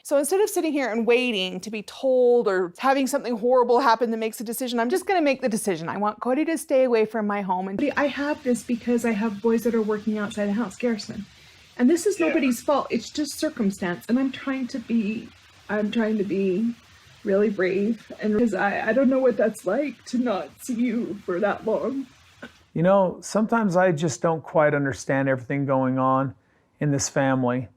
So instead of sitting here and waiting to be told or having something horrible happen that makes a decision, I'm just going to make the decision. I want Kody to stay away from my home. And I have this because I have boys that are working outside the house, Garrison. And this is nobody's fault. It's just circumstance. And I'm trying to be really brave. And because I don't know what that's like to not see you for that long. You know, sometimes I just don't quite understand everything going on in this family.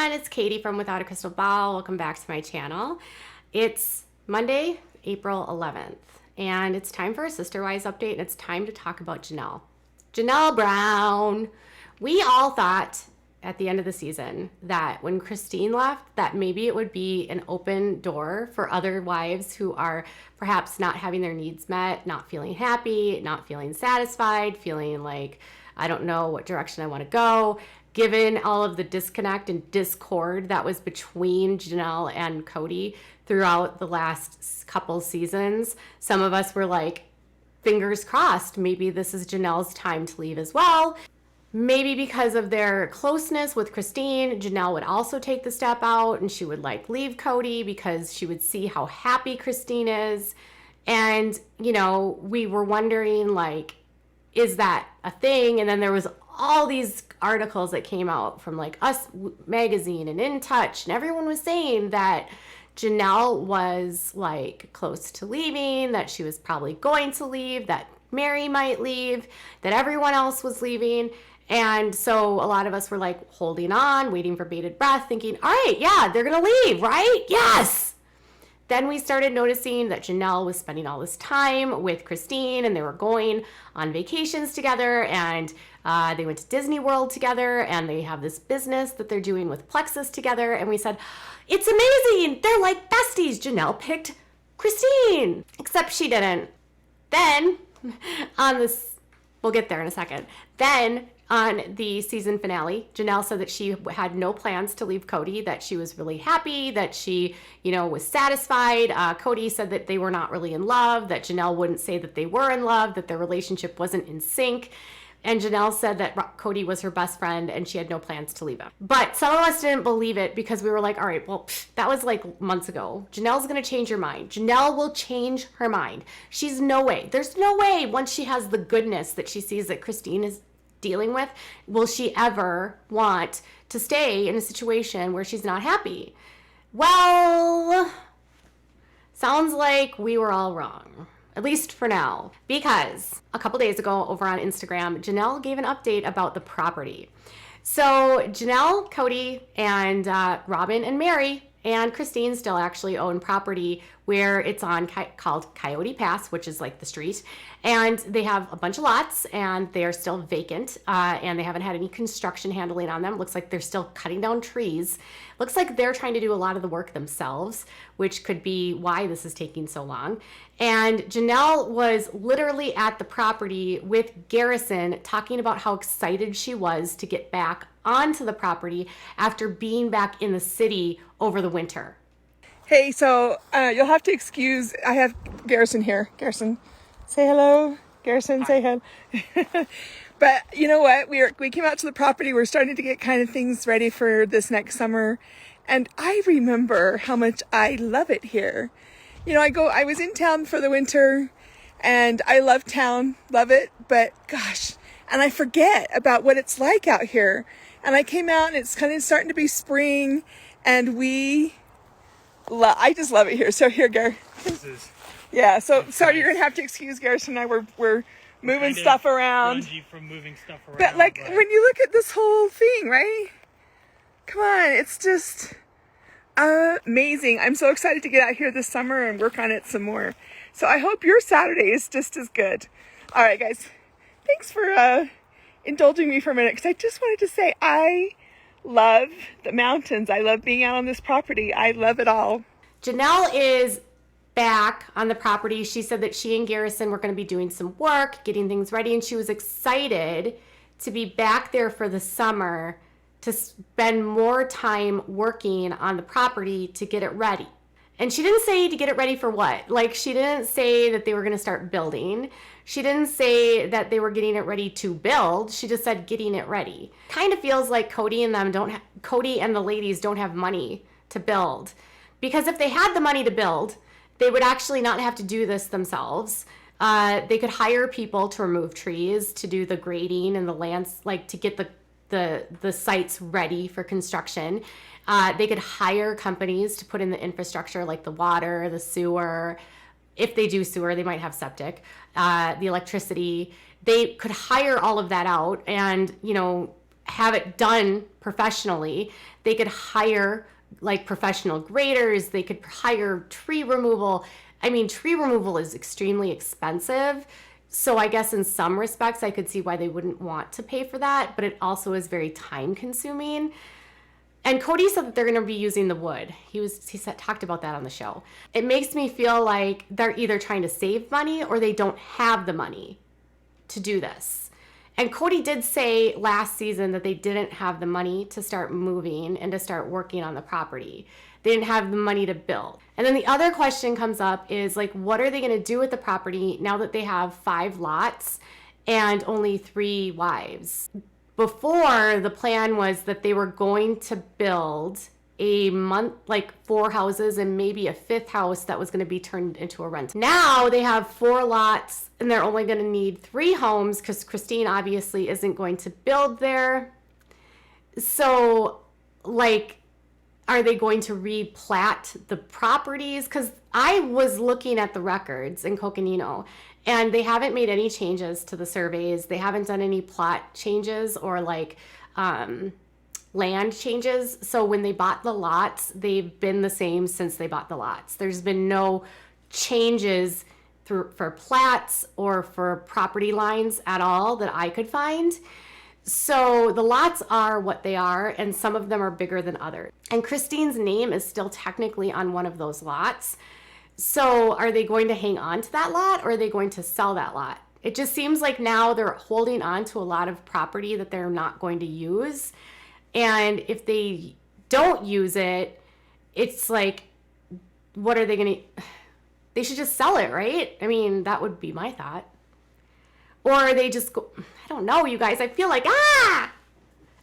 It's Katie from Without a Crystal Ball. Welcome back to my channel. It's Monday, April 11th, and it's time for a Sister Wives update, and it's time to talk about Janelle Brown. We all thought at the end of the season that when Christine left, that maybe it would be an open door for other wives who are perhaps not having their needs met, not feeling happy, not feeling satisfied, feeling like, I don't know what direction I want to go. Given all of the disconnect and discord that was between Janelle and Kody throughout the last couple seasons, some of us were like, fingers crossed, maybe this is Janelle's time to leave as well. Maybe because of their closeness with Christine, Janelle would also take the step out and she would like leave Kody because she would see how happy Christine is. And, you know, we were wondering like, is that a thing? And then there was all these articles that came out from like Us Magazine and In Touch, and everyone was saying that Janelle was like close to leaving, that she was probably going to leave, that Mary might leave, that everyone else was leaving. And so a lot of us were like holding on, waiting for bated breath, thinking, all right, yeah, they're gonna leave, right? Yes. Then we started noticing that Janelle was spending all this time with Christine, and they were going on vacations together, and they went to Disney World together, and they have this business that they're doing with Plexus together. And we said, it's amazing. They're like besties. Janelle picked Christine, except she didn't. Then on this, we'll get there in a second. Then on the season finale, Janelle said that she had no plans to leave Kody, that she was really happy, that she, you know, was satisfied. Kody said that they were not really in love, that Janelle wouldn't say that they were in love, that their relationship wasn't in sync. And Janelle said that Kody was her best friend and she had no plans to leave him. But some of us didn't believe it because we were like, all right, well, that was like months ago. Janelle's going to change her mind. Janelle will change her mind. There's no way once she has the goodness that she sees that Christine is dealing with, will she ever want to stay in a situation where she's not happy? Well, sounds like we were all wrong. At least for now, because a couple days ago over on Instagram, Janelle gave an update about the property. So Janelle, Kody, and Robin and Mary and Christine still actually own property where it's on called Coyote Pass, which is like the street. And they have a bunch of lots and they are still vacant and they haven't had any construction handling on them. Looks like they're still cutting down trees. Looks like they're trying to do a lot of the work themselves, which could be why this is taking so long. And Janelle was literally at the property with Garrison talking about how excited she was to get back onto the property after being back in the city over the winter. Hey, so you'll have to excuse, I have Garrison here. Garrison, say hello. Garrison, hi. Say hello. But you know what? We came out to the property. We're starting to get kind of things ready for this next summer. And I remember how much I love it here. You know, I was in town for the winter and I love town, love it. But gosh, and I forget about what it's like out here. And I came out and it's kind of starting to be spring and I just love it here. So here, Gar. Yeah, so sorry, you're going to have to excuse Garrison and I. We're moving stuff around. From moving stuff around. But like when you look at this whole thing, right? Come on, it's just amazing. I'm so excited to get out here this summer and work on it some more. So I hope your Saturday is just as good. All right, guys. Thanks for indulging me for a minute because I just wanted to say I love the mountains. I love being out on this property. I love it all. Janelle is back on the property. She said that she and Garrison were going to be doing some work, getting things ready, and she was excited to be back there for the summer to spend more time working on the property to get it ready. And she didn't say to get it ready for what. Like, she didn't say that they were going to start building. She didn't say that they were getting it ready to build. She just said getting it ready. Kind of feels like Kody and the ladies don't have money to build. Because if they had the money to build, they would actually not have to do this themselves. They could hire people to remove trees, to do the grading and the lands, like to get the sites ready for construction. They could hire companies to put in the infrastructure, like the water, the sewer. If they do sewer, they might have septic, the electricity. They could hire all of that out and, have it done professionally. They could hire like professional graders. They could hire tree removal. I mean, tree removal is extremely expensive. So I guess in some respects, I could see why they wouldn't want to pay for that, but it also is very time consuming. And Kody said that they're going to be using the wood. He talked about that on the show. It makes me feel like they're either trying to save money or they don't have the money to do this. And Kody did say last season that they didn't have the money to start moving and to start working on the property. They didn't have the money to build. And then the other question comes up is like, what are they going to do with the property now that they have 5 lots and only 3 wives? Before, the plan was that they were going to build like 4 houses and maybe a 5th house that was going to be turned into a rental. Now they have 4 lots and they're only going to need 3 homes because Christine obviously isn't going to build there. So, like, are they going to replat the properties? Because I was looking at the records in Coconino and they haven't made any changes to the surveys. They haven't done any plot changes or like land changes. So when they bought the lots, they've been the same since they bought the lots. There's been no changes for plats or for property lines at all that I could find. So the lots are what they are, and some of them are bigger than others. And Christine's name is still technically on one of those lots. So are they going to hang on to that lot or are they going to sell that lot? It just seems like now they're holding on to a lot of property that they're not going to use. And if they don't use it, it's like, what are they going to... They should just sell it, right? I mean, that would be my thought. Or are they just go... I don't know, you guys. I feel like,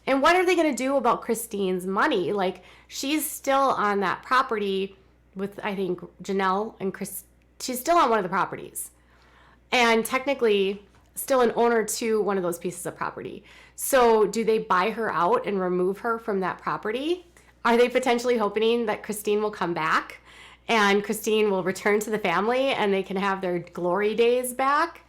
And what are they going to do about Christine's money? Like, she's still on that property with, I think, Janelle and Chris. She's still on one of the properties. And technically, still an owner to one of those pieces of property. So do they buy her out and remove her from that property? Are they potentially hoping that Christine will come back and Christine will return to the family and they can have their glory days back?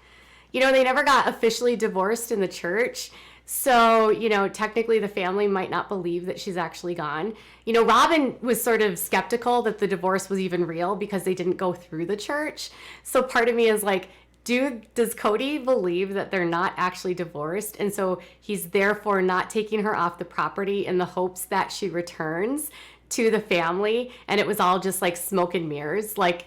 They never got officially divorced in the church. So, technically the family might not believe that she's actually gone. Robin was sort of skeptical that the divorce was even real because they didn't go through the church. So part of me is like, does Kody believe that they're not actually divorced? And so he's therefore not taking her off the property in the hopes that she returns to the family, and it was all just like smoke and mirrors. Like,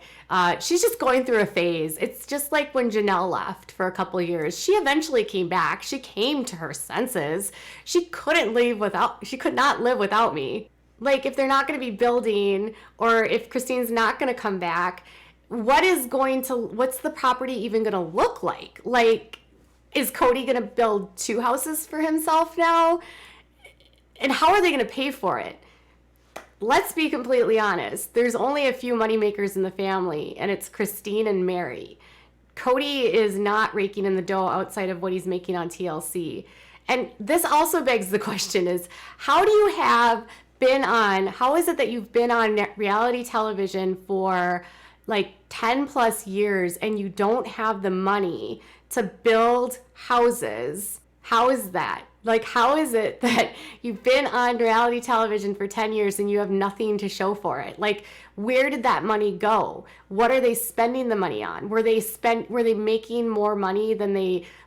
she's just going through a phase. It's just like when Janelle left for a couple of years. She eventually came back. She came to her senses. She could not live without me. Like, if they're not going to be building, or if Christine's not going to come back, what's the property even going to look like? Like, is Kody going to build 2 houses for himself now? And how are they going to pay for it? Let's be completely honest. There's only a few moneymakers in the family, and it's Christine and Mary. Kody is not raking in the dough outside of what he's making on TLC. And this also begs the question is, how is it that you've been on reality television for like 10 plus years and you don't have the money to build houses? How is that? Like, how is it that you've been on reality television for 10 years and you have nothing to show for it? Like, where did that money go? What are they spending the money on? Were they making more money than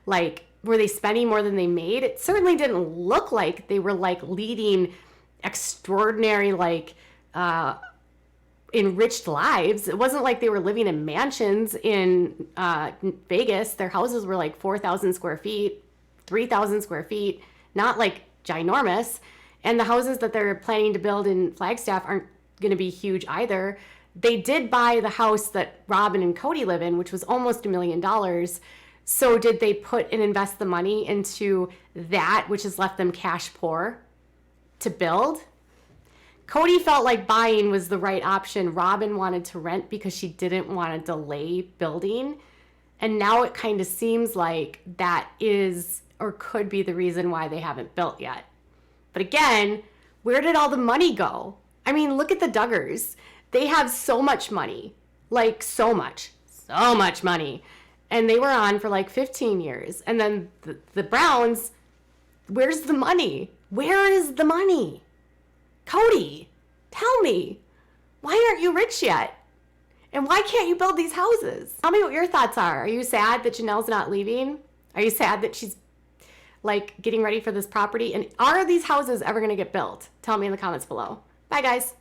were they spending more than they made? It certainly didn't look like they were like leading extraordinary enriched lives. It wasn't like they were living in mansions in Vegas. Their houses were like 4,000 square feet, 3,000 square feet, not like ginormous. And the houses that they're planning to build in Flagstaff aren't going to be huge either. They did buy the house that Robin and Kody live in, which was almost $1 million. So did they put and invest the money into that, which has left them cash poor to build? Kody felt like buying was the right option. Robin wanted to rent because she didn't want to delay building. And now it kind of seems like that is or could be the reason why they haven't built yet. But again, where did all the money go? I mean, look at the Duggars. They have so much money, like so much money. And they were on for like 15 years. And then the Browns, where's the money? Where is the money? Kody, tell me, why aren't you rich yet? And why can't you build these houses? Tell me what your thoughts are. Are you sad that Janelle's not leaving? Are you sad that she's like getting ready for this property? And are these houses ever going to get built? Tell me in the comments below. Bye, guys.